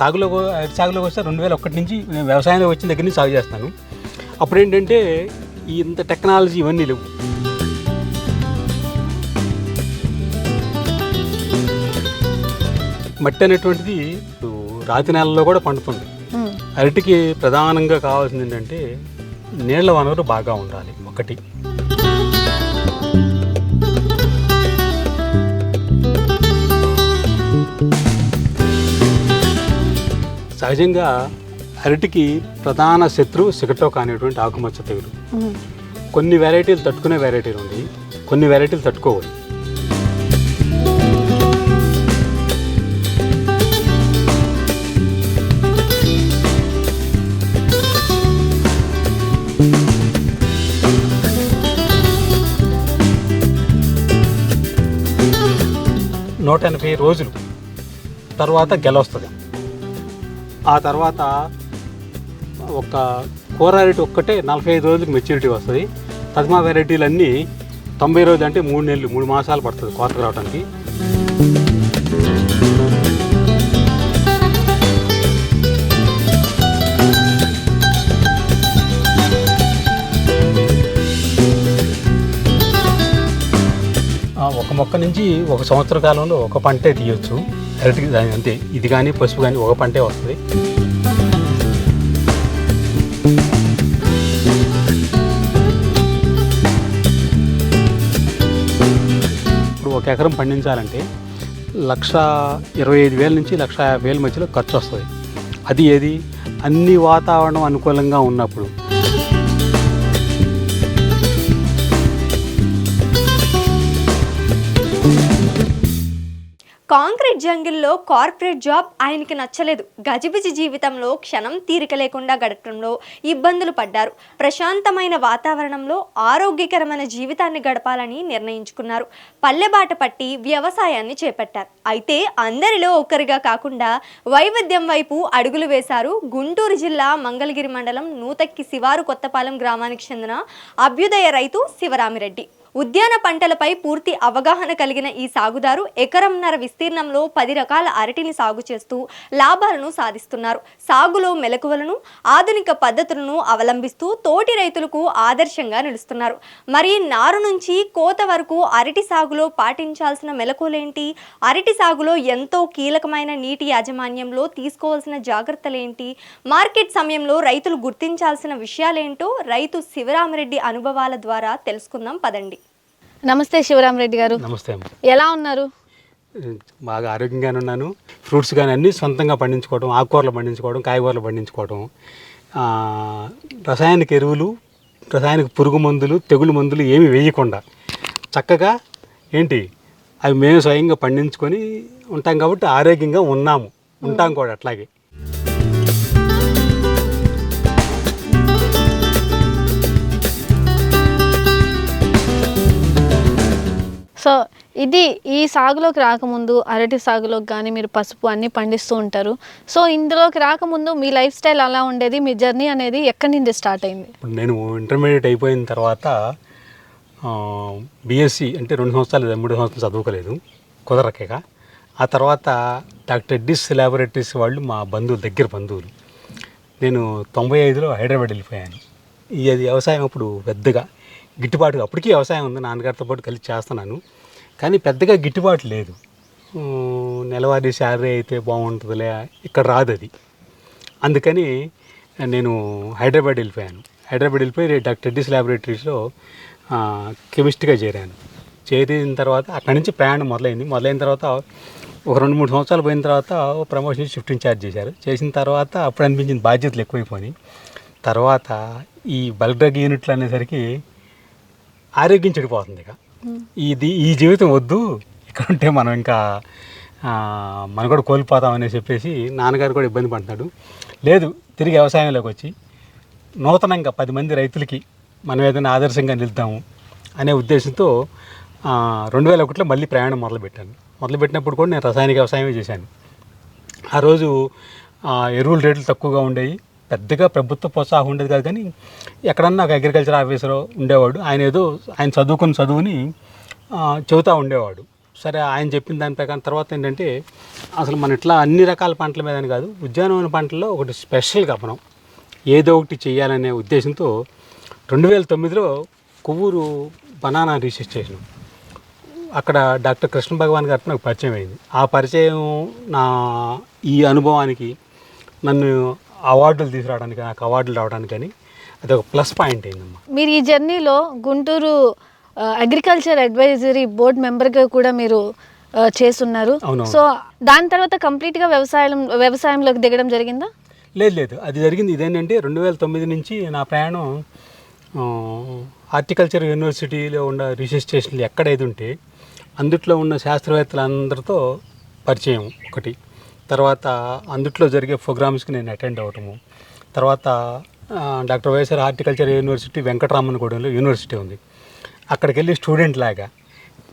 అరటి సాగులోకి వస్తే 2001 నుంచి నేను వ్యవసాయంలో వచ్చిన దగ్గర నుంచి సాగు చేస్తాను. అప్పుడు ఏంటంటే ఇంత టెక్నాలజీ ఇవన్నీ లేవు. మట్టి అనేటువంటిది రాతి నేలలో కూడా పండుతుంది. అరటికి ప్రధానంగా కావాల్సింది ఏంటంటే నీళ్ల వనరు బాగా ఉండాలి ఒకటి. సహజంగా అరటికి ప్రధాన శత్రువు సిగటోక అనేటువంటి ఆకుమచ్చ తెగులు. కొన్ని వెరైటీలు తట్టుకునే వెరైటీలు ఉన్నాయి, కొన్ని వెరైటీలు తట్టుకోవాలి. నూట 180 రోజులు తర్వాత గెలవస్తుంది. ఆ తర్వాత ఒక కూర అరటి ఒక్కటే 45 రోజులకు మెచ్యూరిటీ వస్తుంది. తదిమా వెరైటీలు అన్నీ 90 రోజులు అంటే 3 నెలలు 3 మాసాలు పడుతుంది కోతకు రావడానికి. ఒక మొక్క నుంచి ఒక సంవత్సర కాలంలో ఒక పంటే తీయొచ్చు అరటికి. దాని అంతే, ఇది కానీ పసుపు కానీ ఒక పంటే వస్తుంది. ఇప్పుడు 1 ఎకరం పండించాలంటే 1,25,000 నుంచి 1,50,000 మధ్యలో ఖర్చు వస్తుంది. అది ఏది అన్ని వాతావరణం అనుకూలంగా ఉన్నప్పుడు. కాంక్రీట్ జంగిల్లో కార్పొరేట్ జాబ్ ఆయనకి నచ్చలేదు. గజిబిజి జీవితంలో క్షణం తీరిక లేకుండా గడపడంలో ఇబ్బందులు పడ్డారు. ప్రశాంతమైన వాతావరణంలో ఆరోగ్యకరమైన జీవితాన్ని గడపాలని నిర్ణయించుకున్నారు. పల్లెబాట పట్టి వ్యవసాయాన్ని చేపట్టారు. అయితే అందరిలో ఒక్కరిగా కాకుండా వైవిధ్యం వైపు అడుగులు వేశారు గుంటూరు జిల్లా మంగళగిరి మండలం నూతక్కి శివారు కొత్తపాలెం గ్రామానికి చెందిన అభ్యుదయ రైతు శివరామిరెడ్డి. ఉద్యాన పంటలపై పూర్తి అవగాహన కలిగిన ఈ సాగుదారు ఎకరంన్నర విస్తీర్ణంలో 10 రకాల అరటిని సాగు చేస్తూ లాభాలను సాధిస్తున్నారు. సాగులో మెలకువలను, ఆధునిక పద్ధతులను అవలంబిస్తూ తోటి రైతులకు ఆదర్శంగా నిలుస్తున్నారు. మరి నారు నుంచి కోత వరకు అరటి సాగులో పాటించాల్సిన మెలకువలేంటి? అరటి సాగులో ఎంతో కీలకమైన నీటి యాజమాన్యంలో తీసుకోవాల్సిన జాగ్రత్తలేంటి? మార్కెట్ సమయంలో రైతులు గుర్తించాల్సిన విషయాలేంటో రైతు శివరామిరెడ్డి అనుభవాల ద్వారా తెలుసుకుందాం పదండి. నమస్తే శివరామిరెడ్డి గారు. నమస్తే. ఎలా ఉన్నారు? బాగా ఆరోగ్యంగానే ఉన్నాను. ఫ్రూట్స్ కానీ అన్నీ సొంతంగా పండించుకోవడం, ఆకుకూరలు పండించుకోవడం, కాయగూరలు పండించుకోవడం, రసాయనిక ఎరువులు, రసాయనిక పురుగు మందులు, తెగులు మందులు ఏమి వేయకుండా చక్కగా అవి మేము స్వయంగా పండించుకొని ఉంటాం కాబట్టి ఆరోగ్యంగా ఉంటాం కూడా అట్లాగే. సో ఇది ఈ సాగులోకి రాకముందు అరటి సాగులోకి కానీ మీరు పసుపు అన్నీ పండిస్తూ ఉంటారు. సో ఇందులోకి రాకముందు మీ లైఫ్ స్టైల్ అలా ఉండేది? మీ జర్నీ అనేది ఎక్కడి నుంచి స్టార్ట్ అయింది? నేను ఇంటర్మీడియట్ అయిపోయిన తర్వాత బీఎస్సీ అంటే 2 సంవత్సరాలు 3 సంవత్సరాలు చదువుకోలేదు కుదరకేగా. ఆ తర్వాత డాక్టర్ ఎడ్డిస్ ల్యాబొరేటరీస్ వాళ్ళు మా దగ్గర బంధువులు. నేను 95లో హైదరాబాద్ వెళ్ళిపోయాను. అది వ్యవసాయం అప్పుడు పెద్దగా గిట్టుబాటు, అప్పటికీ వ్యవసాయం ఉంది, నాన్నగారితో పాటు కలిసి చేస్తున్నాను, కానీ పెద్దగా గిట్టుబాటు లేదు. నెలవారీ శాలరీ అయితే బాగుంటుందిలే, ఇక్కడ రాదు అది. అందుకని నేను హైదరాబాద్ వెళ్ళిపోయి డాక్టర్ ఎడ్డిస్ ల్యాబొరేటరీస్లో కెమిస్ట్రీగా చేరాను. చేరిన తర్వాత అక్కడి నుంచి ప్రయాణం మొదలైన తర్వాత ఒక 2-3 సంవత్సరాలు పోయిన తర్వాత ప్రమోషన్ షిఫ్ట్ ఇన్ఛార్జ్ చేసిన తర్వాత అప్పుడు అనిపించింది బాధ్యతలు ఎక్కువైపోయి. తర్వాత ఈ బల్క్ డ్రగ్ యూనిట్లు అనేసరికి ఆరోగ్యం చెడిపోతుంది. ఇక ఈ జీవితం వద్దు, ఇక్కడ ఉంటే మనం ఇంకా మనం కూడా కోల్పోతామని చెప్పేసి నాన్నగారు కూడా ఇబ్బంది పడుతున్నాడు. లేదు, తిరిగి వ్యవసాయంలోకి వచ్చి నూతనంగా 10 మంది రైతులకి మనం ఏదైనా ఆదర్శంగా నిలుద్దాము అనే ఉద్దేశంతో 2001లో మళ్ళీ ప్రయాణం మొదలుపెట్టినప్పుడు కూడా నేను రసాయనిక వ్యవసాయమే చేశాను. ఆ రోజు ఎరువుల రేట్లు తక్కువగా ఉండేవి, పెద్దగా ప్రభుత్వ ప్రోత్సాహం ఉండేది కాదు. కానీ ఎక్కడన్నా ఒక అగ్రికల్చర్ ఆఫీసర్ ఉండేవాడు, ఆయన చదువుకుని చదువుని చెబుతూ ఉండేవాడు. సరే ఆయన చెప్పిన దాని ప్రకారం తర్వాత ఏంటంటే అసలు మన ఇట్లా అన్ని రకాల పంటల మీద అని కాదు, ఉద్యానవన పంటల్లో ఒకటి స్పెషల్గా మనం ఏదో ఒకటి చేయాలనే ఉద్దేశంతో 2009లో కొవ్వూరు బనానా రీసెర్చ్ చేసినాం. అక్కడ డాక్టర్ కృష్ణ భగవాన్ గారితో నాకు పరిచయం అయింది. ఆ పరిచయం నా ఈ అనుభవానికి నన్ను అవార్డులు తీసుకురావడానికి, నాకు అవార్డులు రావడానికి కానీ అది ఒక ప్లస్ పాయింట్ అయిందమ్మా. మీరు ఈ జర్నీలో గుంటూరు అగ్రికల్చర్ అడ్వైజరీ బోర్డ్ మెంబర్గా కూడా మీరు చేస్తున్నారు. సో దాని తర్వాత కంప్లీట్గా వ్యవసాయంలోకి దిగడం జరిగిందా? లేదు, అది జరిగింది ఇదేంటంటే 2009 నుంచి నా ప్రయాణం హార్టికల్చర్ యూనివర్సిటీలో ఉన్న రీసెర్చ్ స్టేషన్లు ఎక్కడైతే ఉంటే అందుట్లో ఉన్న శాస్త్రవేత్తలందరితో పరిచయం ఒకటి, తర్వాత అందుట్లో జరిగే ప్రోగ్రామ్స్కి నేను అటెండ్ అవ్వటము, తర్వాత డాక్టర్ వైఎస్ఆర్ హార్టికల్చర్ యూనివర్సిటీ వెంకటరామన్గూడెంలో యూనివర్సిటీ ఉంది, అక్కడికి వెళ్ళి స్టూడెంట్ లాగా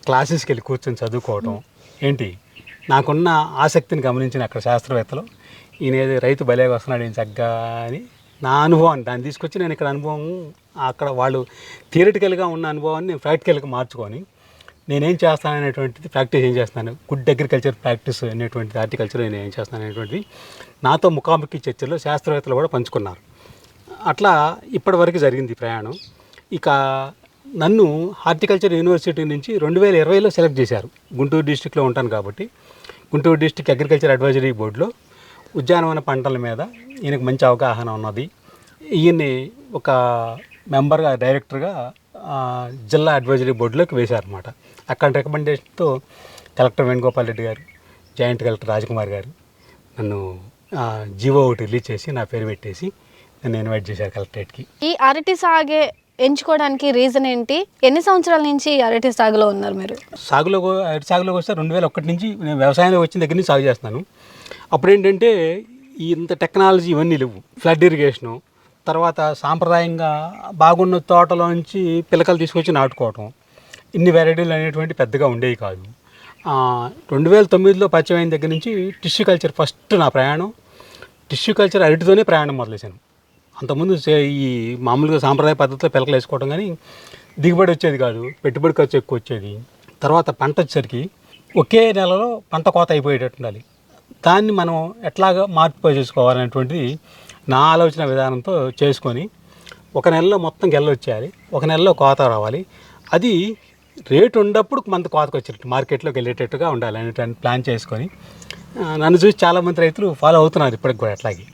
క్లాసెస్కి వెళ్ళి కూర్చొని చదువుకోవటం. ఏంటి నాకున్న ఆసక్తిని గమనించిన అక్కడ శాస్త్రవేత్తలు, ఈయన ఏదో రైతు భలేగా వస్తున్నాడు ఏం చక్కగా అని నా అనుభవాన్ని దాన్ని తీసుకొచ్చి నేను ఇక్కడ అనుభవం అక్కడ వాళ్ళు థియరిటికల్గా ఉన్న అనుభవాన్ని నేను ప్రాక్టికల్గా మార్చుకొని నేనేం చేస్తాను అనేటువంటిది ప్రాక్టీస్ ఏం చేస్తాను, గుడ్ అగ్రికల్చర్ ప్రాక్టీస్ అనేటువంటిది హార్టికల్చర్ నేను ఏం చేస్తాను అనేటువంటిది నాతో ముఖాముఖి చర్చల్లో శాస్త్రవేత్తలు కూడా పంచుకున్నారు. అట్లా ఇప్పటివరకు జరిగింది ప్రయాణం. ఇక నన్ను హార్టికల్చర్ యూనివర్సిటీ నుంచి 2020లో సెలెక్ట్ చేశారు. గుంటూరు డిస్టిక్లో ఉంటాను కాబట్టి గుంటూరు డిస్టిక్ అగ్రికల్చర్ అడ్వైజరీ బోర్డులో ఉద్యానవన పంటల మీద ఈయనకు మంచి అవగాహన ఉన్నది. ఈయన్ని ఒక మెంబర్గా, డైరెక్టర్గా జిల్లా అడ్వైజరీ బోర్డులోకి వేశారన్నమాట. అక్కడ రికమెండేషన్తో కలెక్టర్ వేణుగోపాల్ రెడ్డి గారు, జాయింట్ కలెక్టర్ రాజకుమార్ గారు నన్ను జీవో ఒకటి రిలీజ్ చేసి నా పేరు పెట్టేసి నన్ను ఇన్వైట్ చేశారు కలెక్టరేట్కి. ఈ అరటి సాగే ఎంచుకోవడానికి రీజన్ ఏంటి? ఎన్ని సంవత్సరాల నుంచి అరటి సాగులో ఉన్నారు మీరు? అరటి సాగులోకి వస్తే 2001 నుంచి నేను వ్యవసాయంలో వచ్చిన దగ్గర నుంచి సాగు చేస్తున్నాను. అప్పుడు ఏంటంటే ఇంత టెక్నాలజీ ఇవన్నీ లేవు. ఫ్లడ్ ఇరిగేషను, తర్వాత సాంప్రదాయంగా బాగున్న తోటలోంచి పిలకలు తీసుకొచ్చి నాటుకోవటం, ఇన్ని వెరైటీలు అనేటువంటి పెద్దగా ఉండేవి కాదు. 2009లో పరిచయం అయిన దగ్గర నుంచి టిష్యూ కల్చర్ ఫస్ట్ నా ప్రయాణం. టిష్యూ కల్చర్ అరటితోనే ప్రయాణం మొదలేశాను. అంతకుముందు ఈ మామూలుగా సాంప్రదాయ పద్ధతిలో పిలకలు వేసుకోవడం కానీ దిగుబడి వచ్చేది కాదు, పెట్టుబడి ఖర్చు ఎక్కువ వచ్చేది. తర్వాత పంట వచ్చేసరికి ఒకే నెలలో పంట కోత అయిపోయేటట్టు ఉండాలి. దాన్ని మనం ఎట్లాగా మార్పు చేసుకోవాలనేటువంటిది నా ఆలోచన విధానంతో చేసుకొని ఒక నెలలో మొత్తం గెల్ల వచ్చేయాలి, ఒక నెలలో కోత రావాలి, అది రేటు ఉన్నప్పుడు మనకు కోతకు వచ్చేటట్టు మార్కెట్లోకి వెళ్ళేటట్టుగా ఉండాలి అనేటువంటి ప్లాన్ చేసుకొని నన్ను చూసి చాలామంది రైతులు ఫాలో అవుతున్నారు ఇప్పటికి కూడా అట్లాగే.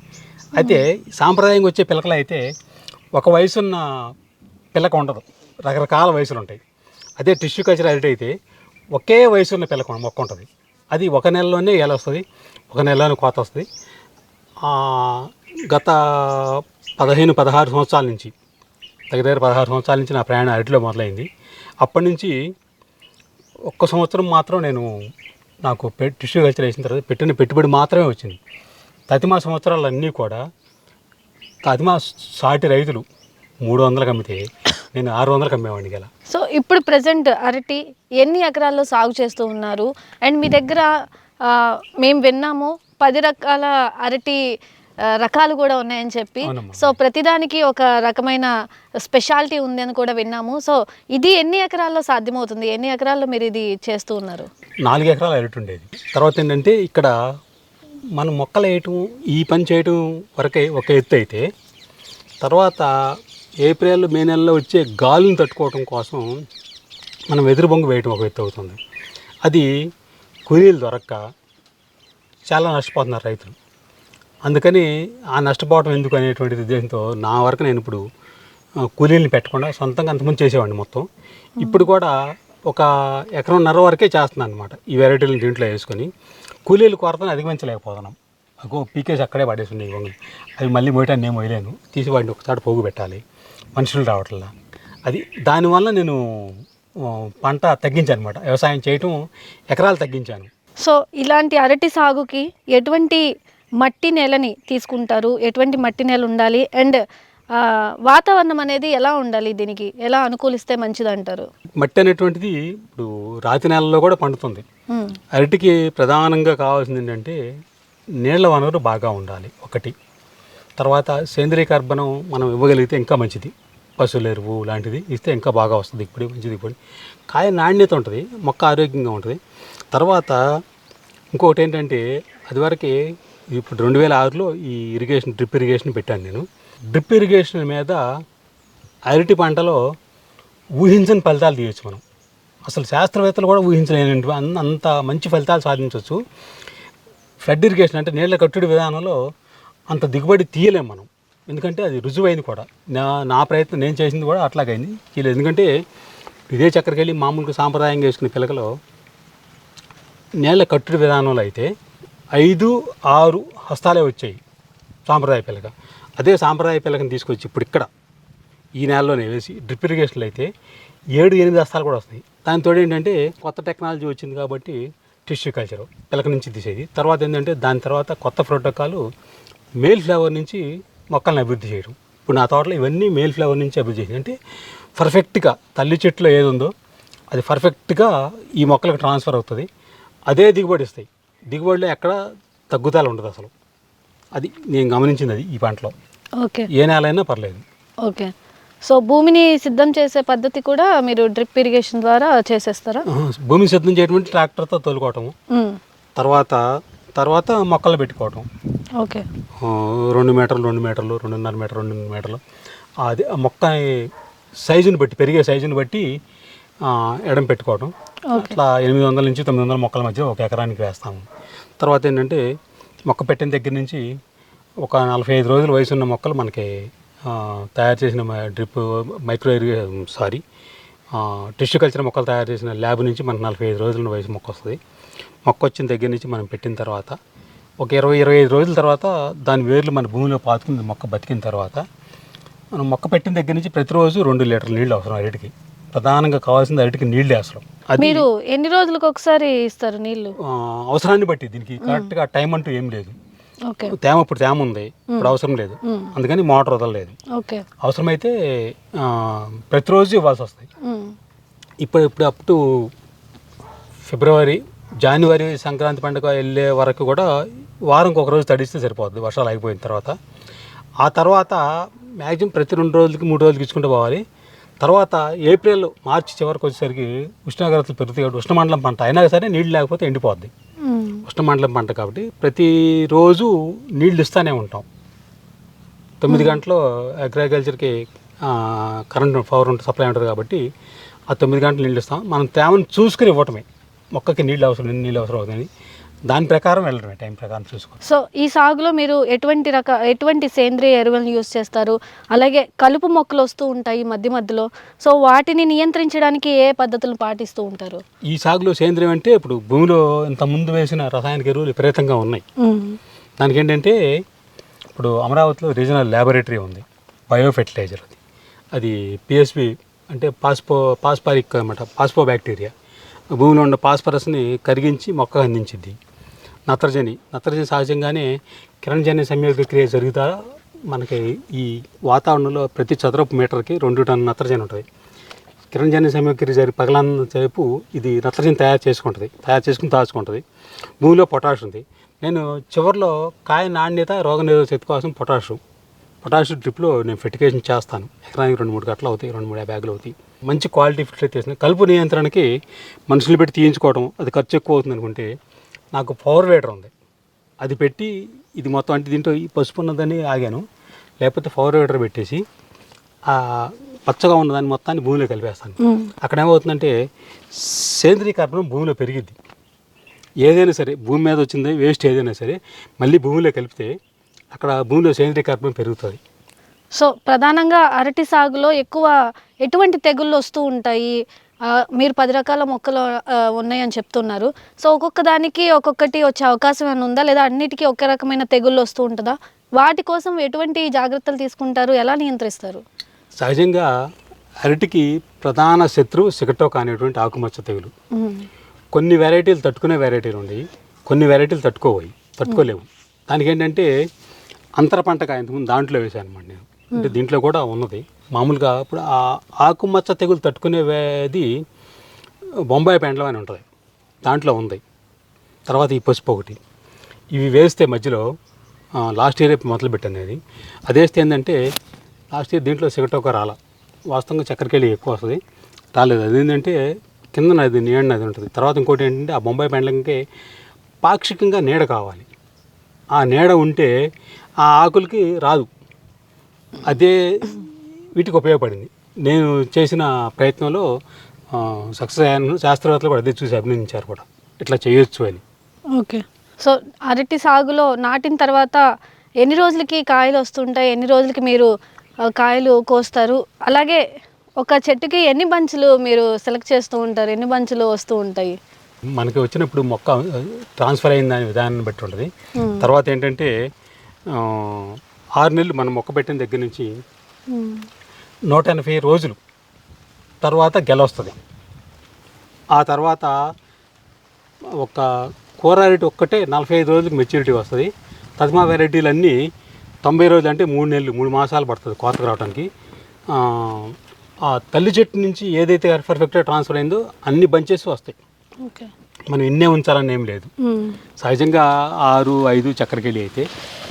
అయితే సాంప్రదాయంగా వచ్చే పిలకలు అయితే ఒక వయసున్న పిలక ఉండదు, రకరకాల వయసులు ఉంటాయి. అదే టిష్యూ కల్చర్ అరటి అయితే ఒకే వయసున్న పిలక మొక్క ఉంటుంది. అది ఒక నెలలోనే ఎలా వస్తుంది, ఒక నెలలోనే కోత వస్తుంది. గత 15-16 సంవత్సరాల నుంచి, దగ్గర 16 సంవత్సరాల నుంచి నా ప్రయాణం అరటిలో మొదలైంది. అప్పటి నుంచి ఒక్క సంవత్సరం మాత్రం నాకు టిష్యూ కల్చర్ వేసిన తర్వాత పెట్టిన పెట్టుబడి మాత్రమే వచ్చింది. తతిమా సంవత్సరాలన్నీ కూడా తతిమా సాటి రైతులు 300కి అమ్మితే నేను 600కి అమ్మేవాడిని గల. సో ఇప్పుడు ప్రజెంట్ అరటి ఎన్ని ఎకరాల్లో సాగు చేస్తూ ఉన్నారు? అండ్ మీ దగ్గర మేము విన్నాము 10 రకాల అరటి రకాలు కూడా ఉన్నాయని చెప్పి. సో ప్రతిదానికి ఒక రకమైన స్పెషాలిటీ ఉంది అని కూడా విన్నాము. సో ఇది ఎన్ని ఎకరాల్లో సాధ్యమవుతుంది? ఎన్ని ఎకరాల్లో మీరు ఇది చేస్తూ ఉన్నారు? 4 ఎకరాలు అరటి ఉండేది. తర్వాత ఏంటంటే ఇక్కడ మనం మొక్కలు వేయటం, ఈ పని చేయటం వరకే ఒక ఎత్తు అయితే, తర్వాత ఏప్రిల్ మే నెలలో వచ్చే గాలుని తట్టుకోవటం కోసం మనం వెదురు బొంగు వేయటం ఒక ఎత్తు అవుతుంది. అది కూలీలు దొరక్క చాలా నష్టపోతున్నారు రైతులు. అందుకని ఆ నష్టపోవటం ఎందుకు అనేటువంటి ఉద్దేశంతో నా వరకు నేను ఇప్పుడు కూలీలను పెట్టకుండా సొంతంగా అంతకుముందు చేసేవాడిని మొత్తం. ఇప్పుడు కూడా ఒక 1.5 ఎకరం వరకే చేస్తున్నాను అనమాట. ఈ వెరైటీలను దీంట్లో వేసుకొని కూలీలు కొరతను అధిగమించలేకపోతున్నాం. పీకేసి అక్కడే పడేసి ఉన్నాయి బొంగులు. అవి మళ్ళీ మోయటాన్ని నేను మొయ్యలేను, తీసి వాడిని ఒకసారి పోగు పెట్టాలి, మనుషులు రావట్లా. అది దానివల్ల నేను పంట తగ్గించాను అనమాట. వ్యవసాయం చేయటం ఎకరాలు తగ్గించాను. సో ఇలాంటి అరటి సాగుకి ఎటువంటి మట్టి నేలని తీసుకుంటారు? ఎటువంటి మట్టి నేల ఉండాలి? అండ్ వాతావరణం అనేది ఎలా ఉండాలి? దీనికి ఎలా అనుకూలిస్తే మంచిది అంటారు? మట్టి అనేటువంటిది ఇప్పుడు రాతి నేలలో కూడా పండుతుంది. అరటికి ప్రధానంగా కావాల్సింది ఏంటంటే నీళ్ల వనరు బాగా ఉండాలి ఒకటి. తర్వాత సేంద్రీయ కర్బనం మనం ఇవ్వగలిగితే ఇంకా మంచిది. పశువుల ఎరువు లాంటిది ఇస్తే ఇంకా బాగా వస్తుంది దిగుబడి, మంచి దిగుబడి. కాయ నాణ్యత ఉంటుంది, మొక్క ఆరోగ్యంగా ఉంటుంది. తర్వాత ఇంకొకటి ఏంటంటే అదివరకు ఇప్పుడు 2006లో ఈ డ్రిప్ ఇరిగేషన్ పెట్టాను నేను. డ్రిప్ ఇరిగేషన్ మీద అరటి పంటలో ఊహించని ఫలితాలు తీయచ్చు మనం. అసలు శాస్త్రవేత్తలు కూడా ఊహించలేనంటి అంత మంచి ఫలితాలు సాధించవచ్చు. ఫ్లడ్ ఇరిగేషన్ అంటే నీళ్ళ కట్టుడి విధానంలో అంత దిగుబడి తీయలేం మనం, ఎందుకంటే అది రుజువైంది కూడా. నా ప్రయత్నం నేను చేసింది కూడా అట్లాగైంది, తీయలేదు. ఎందుకంటే ఇదే చక్కరికి వెళ్ళి మామూలుగా సాంప్రదాయంగా వేసుకునే పిలకలో నీళ్ళ కట్టుడి విధానంలో అయితే 5-6 హస్తాలే వచ్చాయి సాంప్రదాయ పిలక. అదే సాంప్రదాయ పిలకని తీసుకొచ్చి ఇప్పుడు ఇక్కడ ఈ నెలలోనే వేసి డ్రిప్ ఇరిగేషన్లో అయితే 7-8 హస్తాలు కూడా వస్తాయి. దానితో ఏంటంటే కొత్త టెక్నాలజీ వచ్చింది కాబట్టి టిష్యూ కల్చర్ పిలక నుంచి తీసేది. తర్వాత ఏంటంటే దాని తర్వాత కొత్త ప్రోటోకాలు మేల్ ఫ్లేవర్ నుంచి మొక్కలను అభివృద్ధి చేయడం. ఇప్పుడు నా తోటలో ఇవన్నీ మేల్ ఫ్లేవర్ నుంచి అభివృద్ధి చేసింది. అంటే పర్ఫెక్ట్గా తల్లి చెట్టులో ఏది ఉందో అది పర్ఫెక్ట్గా ఈ మొక్కలకు ట్రాన్స్ఫర్ అవుతుంది. అదే దిగుబడి ఇస్తాయి. దిగుబడిలో ఎక్కడ తగ్గుదల ఉండదు అసలు. అది నేను గమనించింది, అది ఈ పంటలో. ఓకే, ఏ నేల అయినా పర్లేదు. ఓకే. సో భూమిని సిద్ధం చేసే పద్ధతి కూడా మీరు డ్రిప్ ఇరిగేషన్ ద్వారా చేసేస్తారా? భూమి సిద్ధం చేయడం అంటే ట్రాక్టర్తో తోలుకోవటము, తర్వాత మొక్కలు పెట్టుకోవటం. ఓకే, 2 మీటర్లు 2 మీటర్లు 2.5 మీటర్ 2 మీటర్లు అది ఆ మొక్క సైజుని బట్టి, పెరిగే సైజుని బట్టి ఎడం పెట్టుకోవటం. అట్లా 800 నుంచి 900 మొక్కల మధ్య ఒక ఎకరానికి వేస్తాము. తర్వాత ఏంటంటే మొక్క పెట్టిన దగ్గర నుంచి ఒక 45 రోజుల వయసు ఉన్న మొక్కలు మనకి తయారు చేసిన డ్రిప్ టిష్యూ కల్చర్ మొక్కలు తయారు చేసిన ల్యాబ్ నుంచి మనకు 45 రోజుల వయసు మొక్క వస్తుంది. మొక్క వచ్చిన దగ్గర నుంచి మనం పెట్టిన తర్వాత ఒక 20-25 రోజుల తర్వాత దాని వేర్లు మన భూమిలో పాతుకుని మొక్క బతికిన తర్వాత మనం మొక్క పెట్టిన దగ్గర నుంచి ప్రతిరోజు 2 లీటర్ల నీళ్ళు అవసరం. అరటికి ప్రధానంగా కావాల్సింది అరటికి నీళ్ళే అసలు. అది మీరు ఎన్ని రోజులకు ఒకసారి ఇస్తారు నీళ్ళు? అవసరాన్ని బట్టి, దీనికి కరెక్ట్గా టైం అంటూ ఏం లేదు. ఓకే, ఇప్పుడు తేమ ఉంది, ఇప్పుడు అవసరం లేదు, అందుకని మోటార్ వదలలేదు. ఓకే, అవసరమైతే ప్రతిరోజు ఇవ్వాల్సి వస్తాయి. ఇప్పుడు అప్ టు ఫిబ్రవరి, జనవరి సంక్రాంతి పండుగ వెళ్ళే వరకు కూడా వారంకి ఒక రోజు తడిస్తే సరిపోద్ది, వర్షాలు అయిపోయిన తర్వాత. ఆ తర్వాత మ్యాక్సిమం ప్రతి 2 రోజులకి 3 రోజులకి ఇచ్చుకుంటూ పోవాలి. తర్వాత ఏప్రిల్ మార్చి చివరికి వచ్చేసరికి ఉష్ణోగ్రతలు పెరుగుతాయి కాబట్టి ఉష్ణమండలం పంట అయినా సరే నీళ్ళు లేకపోతే ఎండిపోద్ది. ఉష్ణమండలం పంట కాబట్టి ప్రతిరోజు నీళ్ళు ఇస్తూనే ఉంటాం. 9 గంటలు అగ్రికల్చర్కి కరెంట్ పవర్ సప్లై ఉంటుంది కాబట్టి ఆ 9 గంటలు నీళ్ళు ఇస్తాం. మనం తేమను చూసుకుని ఇవ్వటమే, మొక్కకి నీళ్ళు అవసరం, నీళ్ళు అవసరం అవుతుంది, దాని ప్రకారం వెళ్ళడమే, టైం ప్రకారం చూసుకో. సో ఈ సాగులో మీరు ఎటువంటి సేంద్రియ ఎరువులను యూస్ చేస్తారు? అలాగే కలుపు మొక్కలు వస్తూ ఉంటాయి మధ్య మధ్యలో, సో వాటిని నియంత్రించడానికి ఏ పద్ధతులు పాటిస్తూ ఉంటారు? ఈ సాగులో సేంద్రియం అంటే ఇప్పుడు భూమిలో ఇంత ముందు వేసిన రసాయనిక ఎరువులు విపరీతంగా ఉన్నాయి. దానికి ఏంటంటే ఇప్పుడు అమరావతిలో రీజనల్ ల్యాబొరేటరీ ఉంది, బయో ఫెర్టిలైజర్. అది పిఎస్పి అంటే పాస్పారిక్ అన్నమాట, పాస్పో బ్యాక్టీరియా భూమిలో ఉన్న పాస్పరస్ని కరిగించి మొక్క అందించింది. నత్రజని సహజంగానే కిరణజన్య సంయోగ క్రియ జరుగుతా మనకి ఈ వాతావరణంలో ప్రతి చదరపు మీటర్కి 2 టన్నుల నత్రజని ఉంటుంది. కిరణజన్య సంయోగ క్రియ జరిగి పగలన్నసేపు ఇది నత్రజని తయారు చేసుకుని దాచుకుంటుంది. భూమిలో పొటాష్ ఉంది. నేను చివరిలో కాయ నాణ్యత రోగనిరోధక శక్తి కోసం పొటాష్ డ్రిప్లో నేను ఫెర్టిగేషన్ చేస్తాను. ఎకరానికి 2-3 గంటలు అవుతాయి, 2-3 బ్యాగులు అవుతాయి. మంచి క్వాలిటీ ఫిల్టర్ చేసిన కలుపు నియంత్రణకి మనుషులు పెట్టి తీయించుకోవడం అది ఖర్చు ఎక్కువ అవుతుంది అనుకుంటే నాకు పవర్ వేడర్ ఉంది, అది పెట్టి ఇది మొత్తం అంటే దీంట్లో ఈ పసుపు ఉన్నదని ఆగాను. లేకపోతే పవర్ వేడర్ పెట్టేసి ఆ పచ్చగా ఉన్నదాన్ని మొత్తాన్ని భూమిలో కలిపేస్తాను. అక్కడ ఏమవుతుందంటే సేంద్రీకరణం భూమిలో పెరిగిద్ది. ఏదైనా సరే భూమి మీద వచ్చింది వేస్ట్ ఏదైనా సరే మళ్ళీ భూమిలో కలిపితే అక్కడ భూమిలో సేంద్రీకరణం పెరుగుతుంది. సో ప్రధానంగా అరటి సాగులో ఎక్కువ ఎటువంటి తెగుళ్ళు వస్తూ ఉంటాయి? మీరు 10 రకాల మొక్కలు ఉన్నాయని చెప్తున్నారు. సో ఒక్కొక్క దానికి ఒక్కొక్కటి వచ్చే అవకాశం ఏమైనా ఉందా, లేదా అన్నిటికీ ఒకే రకమైన తెగుళ్ళు వస్తూ ఉంటుందా? వాటి కోసం ఎటువంటి జాగ్రత్తలు తీసుకుంటారు, ఎలా నియంత్రిస్తారు? సహజంగా అరటికి ప్రధాన శత్రువు సిగటోకా అనేటువంటి ఆకుమచ్చ తెగులు. కొన్ని వెరైటీలు తట్టుకునే వెరైటీలు ఉన్నాయి, కొన్ని వెరైటీలు తట్టుకోలేవు. దానికి ఏంటంటే అంతర పంటగా ఇంతకుముందు దాంట్లో వేసాను అన్నమాట నేను. అంటే దీంట్లో కూడా ఉన్నది మామూలుగా. ఇప్పుడు ఆ ఆకుమచ్చ తెగులు తట్టుకునేది బొంబాయి పెండలం అని ఉంటుంది, దాంట్లో ఉంది. తర్వాత ఈ పసుపు ఒకటి, ఇవి వేస్తే మధ్యలో లాస్ట్ ఇయర్ మొదలు పెట్టాను. అది వేస్తే ఏంటంటే లాస్ట్ ఇయర్ దీంట్లో సిగటోకా రాలా, వాస్తవంగా చక్కెరకేళి ఎక్కువ వస్తుంది, రాలేదు. అదేంటంటే కింద నది నీడ నది ఉంటుంది. తర్వాత ఇంకోటి ఏంటంటే ఆ బొంబాయి పెండలంకి పాక్షికంగా నీడ కావాలి. ఆ నీడ ఉంటే ఆ ఆకులకి రాదు. అదే వీటికి ఉపయోగపడింది. నేను చేసిన ప్రయత్నంలో సక్సెస్ అయ్యాను. శాస్త్రవేత్తలు కూడా అదే చూసి అభినందించారు కూడా, ఇట్లా చేయొచ్చు అని. ఓకే. సో అరటి సాగులో నాటిన తర్వాత ఎన్ని రోజులకి కాయలు వస్తుంటాయి, ఎన్ని రోజులకి మీరు కాయలు కోస్తారు, అలాగే ఒక చెట్టుకి ఎన్ని బంచులు మీరు సెలెక్ట్ చేస్తూ ఉంటారు, ఎన్ని బంచులు వస్తూ ఉంటాయి? మనకి వచ్చినప్పుడు మొక్క ట్రాన్స్ఫర్ అయిన దాని విధానాన్ని బట్టి ఉంటుంది. తర్వాత ఏంటంటే 6 నెలలు మనం మొక్క పెట్టిన దగ్గర నుంచి 180 రోజులు తర్వాత గెల వస్తుంది. ఆ తర్వాత ఒక కూర వెరైటీ ఒక్కటే 45 రోజులకు మెచ్యూరిటీ వస్తుంది. తదిమా వెరైటీలు అన్నీ 90 రోజులు, అంటే 3 నెలలు 3 మాసాలు పడుతుంది కోతకు రావడానికి. ఆ తల్లి చెట్టు నుంచి ఏదైతే పర్ఫెక్ట్గా ట్రాన్స్ఫర్ అయిందో అన్ని బంచెస్ వస్తాయి. ఓకే. మనం ఇన్నే ఉంచాలని ఏం లేదు. సహజంగా 6, 5 చక్కెరకేళి అయితే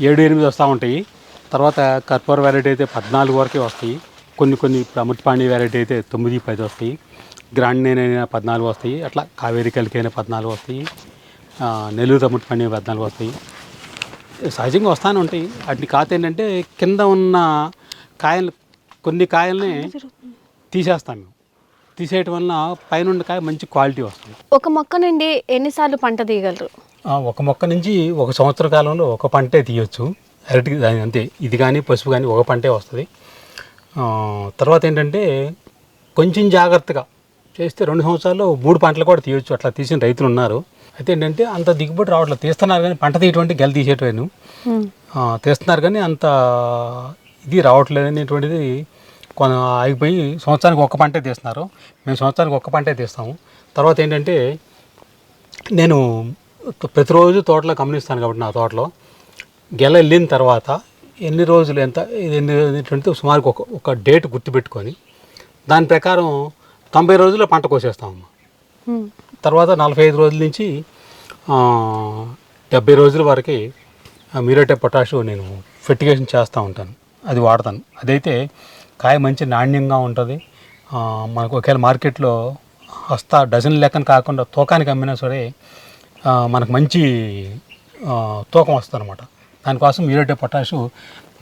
7, 8 వస్తూ ఉంటాయి. తర్వాత కర్పూర వెరైటీ అయితే 14 వరకే వస్తాయి. కొన్ని ఇప్పుడు అమృతపాణి వెరైటీ అయితే 9, 10 వస్తాయి. గ్రాండ్ నేనైనా 14 వస్తాయి. అట్లా కావేరి కలికైనా 14 వస్తాయి. నెల్లూరు అమృతపాణి 14 వస్తాయి. సహజంగా వస్తానే ఉంటాయి. వాటిని కాత ఏంటంటే కింద ఉన్న కాయలు, కొన్ని కాయల్ని తీసేస్తాం మేము. తీసేయటం వలన పైన కాయ మంచి క్వాలిటీ వస్తుంది. ఒక మొక్క నుండి ఎన్నిసార్లు పంట తీయగలరు? ఒక మొక్క నుంచి 1 సంవత్సర కాలంలో ఒక పంటే తీయొచ్చు. అరటికి అంతే. ఇది కానీ పసుపు కానీ ఒక పంటే వస్తుంది. తర్వాత ఏంటంటే కొంచెం జాగ్రత్తగా చేస్తే 2 సంవత్సరాల్లో 3 పంటలు కూడా తీయొచ్చు. అట్లా తీసిన రైతులు ఉన్నారు. అయితే ఏంటంటే అంత దిగుబడి రావట్లేదు. తీస్తున్నారు కానీ పంట తీయటువంటి గెల తీసేటవేను తీస్తున్నారు కానీ అంత ఇది రావట్లేదు అనేటువంటిది ఆగిపోయి సంవత్సరానికి 1 పంటే తీస్తున్నారు. మేము సంవత్సరానికి 1 పంటే తీస్తాము. తర్వాత ఏంటంటే నేను ప్రతిరోజు తోటలో గమనిస్తాను కాబట్టి నా తోటలో గెల వెళ్ళిన తర్వాత ఎన్ని రోజులు ఎంత ఏంటంటే సుమారు ఒక డేట్ గుర్తుపెట్టుకొని దాని ప్రకారం 90 రోజుల్లో పంట కోసేస్తామమ్మా. తర్వాత 45 రోజుల నుంచి 70 రోజుల వరకు మ్యూరేట్ ఆఫ్ పొటాష్ నేను ఫెర్టిగేషన్ చేస్తూ ఉంటాను. అది వాడతాను. అదైతే కాయ మంచి నాణ్యంగా ఉంటుంది. మనకు ఒకవేళ మార్కెట్లో డజన్ లెక్కన కాకుండా తూకానికి అమ్మినా సరే మనకు మంచి తూకం వస్తుంది అనమాట. దానికోసం మ్యూరేట్ ఆఫ్ పొటాష్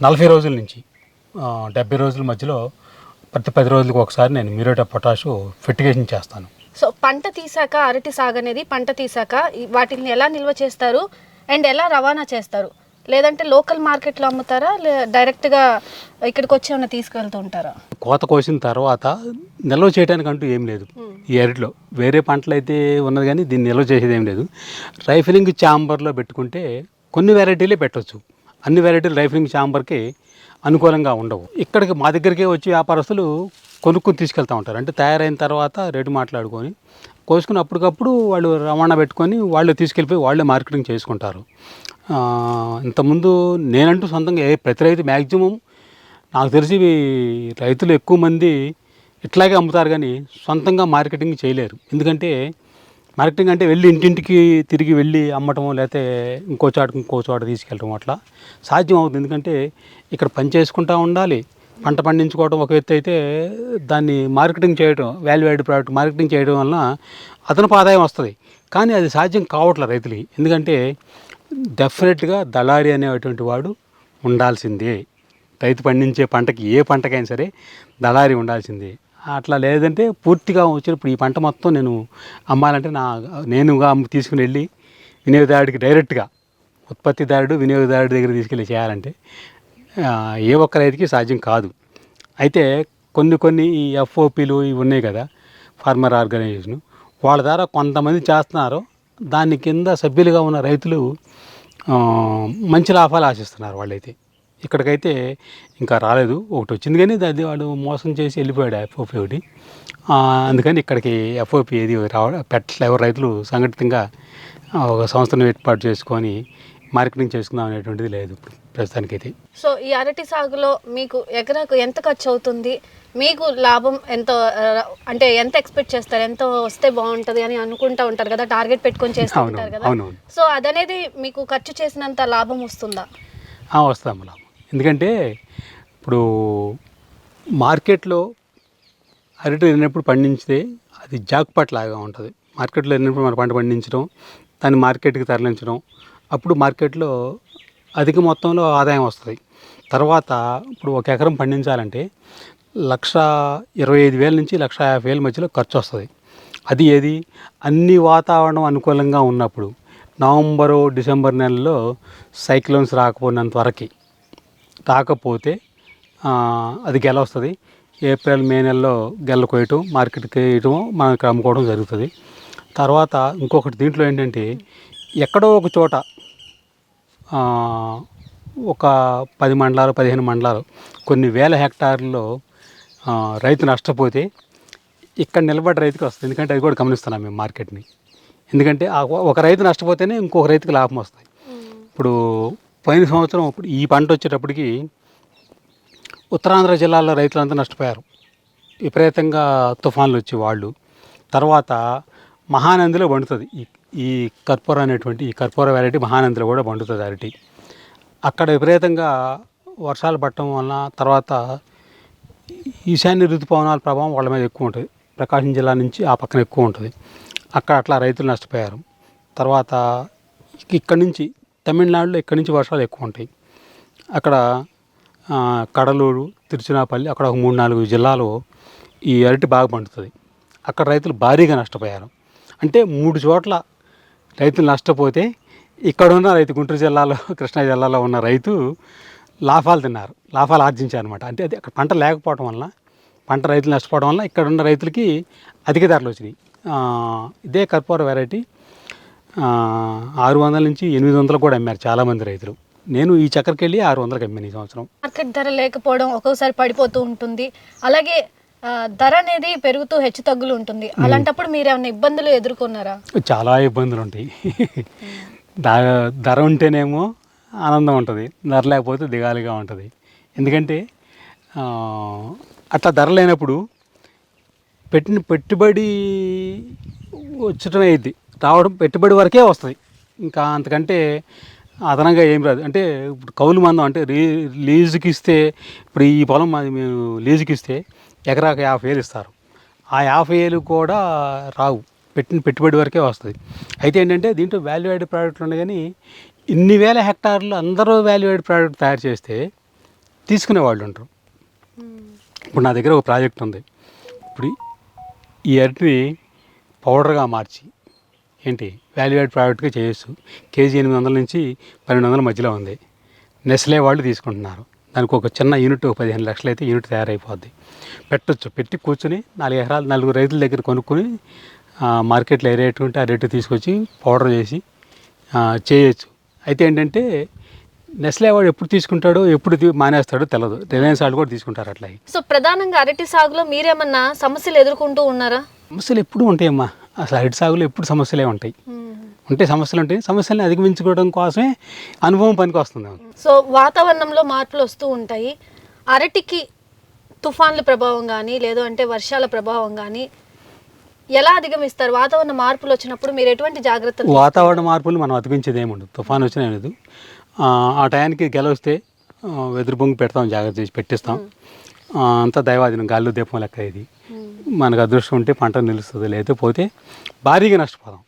40 రోజుల నుంచి 70 రోజుల మధ్యలో ప్రతి 10 రోజులకు ఒకసారి నేను మ్యూరేట్ ఆఫ్ పొటాష్ ఫెర్టిగేషన్ చేస్తాను. సో పంట తీసాక అరటి సాగు అనేది పంట తీసాక వాటిని ఎలా నిల్వ చేస్తారు అండ్ ఎలా రవాణా చేస్తారు? లేదంటే లోకల్ మార్కెట్లో అమ్ముతారా, డైరెక్ట్గా ఇక్కడికి వచ్చి ఏమైనా తీసుకెళ్తూ ఉంటారా? కోత కోసిన తర్వాత నిల్వ చేయడానికి అంటూ ఏం లేదు ఈ అరటిలో. వేరే పంటలు అయితే ఉన్నది కానీ దీన్ని నిల్వ చేసేది ఏం లేదు. రైఫిలింగ్ ఛాంబర్లో పెట్టుకుంటే కొన్ని వెరైటీలే పెట్టవచ్చు. అన్ని వెరైటీలు రైఫిలింగ్ ఛాంబర్కి అనుకూలంగా ఉండవు. ఇక్కడికి మా దగ్గరికే వచ్చి వ్యాపారస్తులు కొనుక్కొని తీసుకెళ్తూ ఉంటారు. అంటే తయారైన తర్వాత రేటు మాట్లాడుకొని కోసుకుని అప్పటికప్పుడు వాళ్ళు రవాణా పెట్టుకొని వాళ్ళు తీసుకెళ్ళిపోయి వాళ్ళే మార్కెటింగ్ చేసుకుంటారు. ఇంతకుముందు నేనంటూ సొంతంగా ప్రతి రైతు మ్యాక్సిమం నాకు తెలిసి రైతులు ఎక్కువ మంది ఇట్లాగే అమ్ముతారు కానీ సొంతంగా మార్కెటింగ్ చేయలేరు. ఎందుకంటే మార్కెటింగ్ అంటే వెళ్ళి ఇంటింటికి తిరిగి వెళ్ళి అమ్మటం, లేకపోతే ఇంకో చోట తీసుకెళ్ళటం అట్లా సాధ్యం అవుతుంది. ఎందుకంటే ఇక్కడ పని చేసుకుంటూ ఉండాలి. పంట పండించుకోవడం ఒక ఎత్తు అయితే దాన్ని మార్కెటింగ్ చేయడం, వాల్యూ యాడ్ ప్రోడక్ట్ మార్కెటింగ్ చేయడం వలన అదనపు ఆదాయం వస్తుంది. కానీ అది సాధ్యం కావట్లేదు రైతులకి. ఎందుకంటే డెఫినెట్గా దళారీ అనేటువంటి వాడు ఉండాల్సిందే. రైతు పండించే పంటకి ఏ పంటకైనా సరే దళారీ ఉండాల్సిందే. అట్లా లేదంటే పూర్తిగా వచ్చినప్పుడు ఈ పంట మొత్తం నేను అమ్మాలంటే నేనుగా తీసుకుని వెళ్ళి వినియోగదారుడికి డైరెక్ట్గా ఉత్పత్తిదారుడు వినియోగదారుడి దగ్గర తీసుకెళ్ళి చేయాలంటే ఏ ఒక్క రైతుకి సాధ్యం కాదు. అయితే కొన్ని ఈ ఎఫ్ఓపీలు ఇవి ఉన్నాయి కదా, ఫార్మర్ ఆర్గనైజేషన్, వాళ్ళ ద్వారా కొంతమంది చేస్తున్నారు. దాని కింద సభ్యులుగా ఉన్న రైతులు మంచి లాభాలు ఆశిస్తున్నారు. వాళ్ళైతే ఇక్కడికైతే ఇంకా రాలేదు. ఒకటి వచ్చింది కానీ అది వాడు మోసం చేసి వెళ్ళిపోయాడు ఎఫ్ఓపీ ఒకటి. అందుకని ఇక్కడికి ఎఫ్ఓపీ ఏది పెట్టలేవు. రైతులు సంఘటితంగా ఒక సంస్థను ఏర్పాటు చేసుకొని మార్కెటింగ్ చేసుకుందాం అనేటువంటిది లేదు ప్రస్తుతానికైతే. సో ఈ అరటి సాగులో మీకు ఎకరాకు ఎంత ఖర్చు అవుతుంది, మీకు లాభం ఎంత, అంటే ఎంత ఎక్స్పెక్ట్ చేస్తారు, ఎంత వస్తే బాగుంటుంది అని అనుకుంటూ ఉంటారు కదా, టార్గెట్ పెట్టుకొని చేస్తూ ఉంటారు కదా. సో అదనేది మీకు ఖర్చు చేసినంత లాభం వస్తుందా? వస్తాము లాభం. ఎందుకంటే ఇప్పుడు మార్కెట్లో అరటి వెళ్ళినప్పుడు పండించితే అది జాక్పాట్ లాగా ఉంటుంది. మార్కెట్లో వెళ్ళినప్పుడు మన పంట పండించడం, దాన్ని మార్కెట్కి తరలించడం, అప్పుడు మార్కెట్లో అధిక మొత్తంలో ఆదాయం వస్తుంది. తర్వాత ఇప్పుడు 1 ఎకరం పండించాలంటే 1,25,000 నుంచి 1,50,000 మధ్యలో ఖర్చు వస్తుంది. అది ఏది అన్ని వాతావరణం అనుకూలంగా ఉన్నప్పుడు నవంబరు డిసెంబర్ నెలలో సైక్లోన్స్ రాకపోయినంత వరకు రాకపోతే అది గెల వస్తుంది. ఏప్రిల్ మే నెలలో గెల్ల కోయటం, మార్కెట్కి వేయటం, మనకి అమ్ముకోవడం జరుగుతుంది. తర్వాత ఇంకొకటి దీంట్లో ఏంటంటే ఎక్కడో ఒక చోట ఒక 10 మండలాలు 15 మండలాలు కొన్ని వేల హెక్టార్లలో రైతు నష్టపోతే ఇక్కడ నిలబడ్డ రైతుకి వస్తుంది. ఎందుకంటే అది కూడా గమనిస్తున్నాం మేము మార్కెట్ని. ఎందుకంటే ఒక రైతు నష్టపోతేనే ఇంకొక రైతుకి లాభం వస్తుంది. ఇప్పుడు పోయిన సంవత్సరం ఇప్పుడు ఈ పంట వచ్చేటప్పటికి ఉత్తరాంధ్ర జిల్లాలో రైతులంతా నష్టపోయారు. విపరీతంగా తుఫాన్లు వచ్చి వాళ్ళు. తర్వాత మహానందిలో పండుతుంది ఈ కర్పూర అనేటువంటి ఈ కర్పూర వెరైటీ మహానందిలో కూడా పండుతుంది అరటి. అక్కడ విపరీతంగా వర్షాలు పడటం వలన తర్వాత ఈశాన్య ఋతుపవనాల ప్రభావం వాళ్ళ మీద ఎక్కువ ఉంటుంది. ప్రకాశం జిల్లా నుంచి ఆ పక్కన ఎక్కువ ఉంటుంది. అక్కడ అట్లా రైతులు నష్టపోయారు. తర్వాత ఇక్కడి నుంచి తమిళనాడులో ఇక్కడి నుంచి వర్షాలు ఎక్కువ ఉంటాయి. అక్కడ కడలూరు, తిరుచినాపల్లి అక్కడ ఒక 3-4 జిల్లాలో ఈ అరటి బాగా పండుతుంది. అక్కడ రైతులు భారీగా నష్టపోయారు. అంటే 3 చోట్ల రైతులు నష్టపోతే ఇక్కడున్న రైతు గుంటూరు జిల్లాలో కృష్ణా జిల్లాలో ఉన్న రైతు లాభాలు ఆర్జించారు అనమాట. అంటే అది అక్కడ పంట లేకపోవడం వలన పంట రైతులు నష్టపోవడం వల్ల ఇక్కడ ఉన్న రైతులకి అధిక ధరలు వచ్చినాయి. ఇదే కర్పూర వెరైటీ 600 నుంచి 800 కూడా అమ్మారు చాలామంది రైతులు. నేను ఈ చక్కెరకి వెళ్ళి 600కి అమ్మాను ఈ సంవత్సరం. మార్కెట్ ధర లేకపోవడం, ఒక్కొక్కసారి పడిపోతూ ఉంటుంది. అలాగే ధర అనేది పెరుగుతూ హెచ్చు తగ్గులు ఉంటుంది. అలాంటప్పుడు మీరు ఏమైనా ఇబ్బందులు ఎదుర్కొన్నారా? చాలా ఇబ్బందులు ఉంటాయి. ధర ఉంటేనేమో ఆనందం ఉంటుంది, ధర లేకపోతే దిగాలిగా ఉంటుంది. ఎందుకంటే అట్లా ధర లేనప్పుడు పెట్టిన పెట్టుబడి వచ్చటమే అయింది, రావడం పెట్టుబడి వరకే వస్తుంది. ఇంకా అంతకంటే అదనంగా ఏం రాదు. అంటే ఇప్పుడు కౌలు మందం అంటే లీజుకి ఇస్తే, ఇప్పుడు ఈ పొలం మేము లీజుకి ఇస్తే ఎకరాకు 50,000 ఇస్తారు. ఆ 50,000 కూడా రావు, పెట్టిన పెట్టుబడి వరకే వస్తుంది. అయితే ఏంటంటే దీంట్లో వాల్యూ యాడ్ ప్రోడక్ట్లు ఉన్నాయి. కానీ ఇన్ని వేల హెక్టార్లు అందరూ వాల్యూ యాడ్ ప్రోడక్ట్ తయారు చేస్తే తీసుకునే వాళ్ళు ఉంటారు. ఇప్పుడు నా దగ్గర ఒక ప్రాజెక్ట్ ఉంది. ఇప్పుడు ఈ అరటిని పౌడర్గా మార్చి ఏంటి వాల్యూ యాడ్ ప్రోడక్ట్గా చేయొచ్చు. కేజీ 800 నుంచి 1200 మధ్యలో ఉంది. నెస్లే వాళ్ళు తీసుకుంటున్నారు. దానికి ఒక చిన్న యూనిట్ 15 లక్షలు అయితే యూనిట్ తయారైపోద్ది. పెట్టచ్చు, పెట్టి కూర్చొని 4 ఎకరాలు 4 రైతుల దగ్గర కొనుక్కొని మార్కెట్లో ఏ రేటు ఉంటే ఆ రేటు తీసుకొచ్చి పౌడర్ చేసి చేయొచ్చు. అయితే ఏంటంటే నెస్లే వాడు ఎప్పుడు తీసుకుంటాడో ఎప్పుడు మానేస్తాడో తెలియదు. రిలయన్స్ వాళ్ళు కూడా తీసుకుంటారు అట్లా. సో ప్రధానంగా అరటి సాగులో మీరేమన్నా సమస్యలు ఎదుర్కొంటూ ఉన్నారా? సమస్యలు ఎప్పుడు ఉంటాయమ్మా. అసలు అరటి సాగులో ఎప్పుడు సమస్యలే ఉంటాయి. సమస్యలు ఉంటాయి. సమస్యలను అధిగమించుకోవడం కోసమే అనుభవం పనికి వస్తుంది. సో వాతావరణంలో మార్పులు వస్తూ ఉంటాయి. అరటికి తుఫాన్ల ప్రభావం కానీ లేదు అంటే వర్షాల ప్రభావం కానీ ఎలా అధిగమిస్తారు? వాతావరణ మార్పులు వచ్చినప్పుడు మీరు ఎటువంటి జాగ్రత్తలు? వాతావరణ మార్పులు మనం అధిగమించేది ఏముండదు. తుఫాన్ వచ్చినా లేదు, ఆ టయానికి గెలవస్తే వెదురు బొంగు పెడతాం, జాగ్రత్త చేసి పెట్టిస్తాం. అంతా దైవాధీనం, గాల్లో దీపం లెక్క. ఇది మనకు అదృష్టం ఉంటే పంట నిలుస్తుంది, లేకపోతే భారీగా నష్టపోతాం.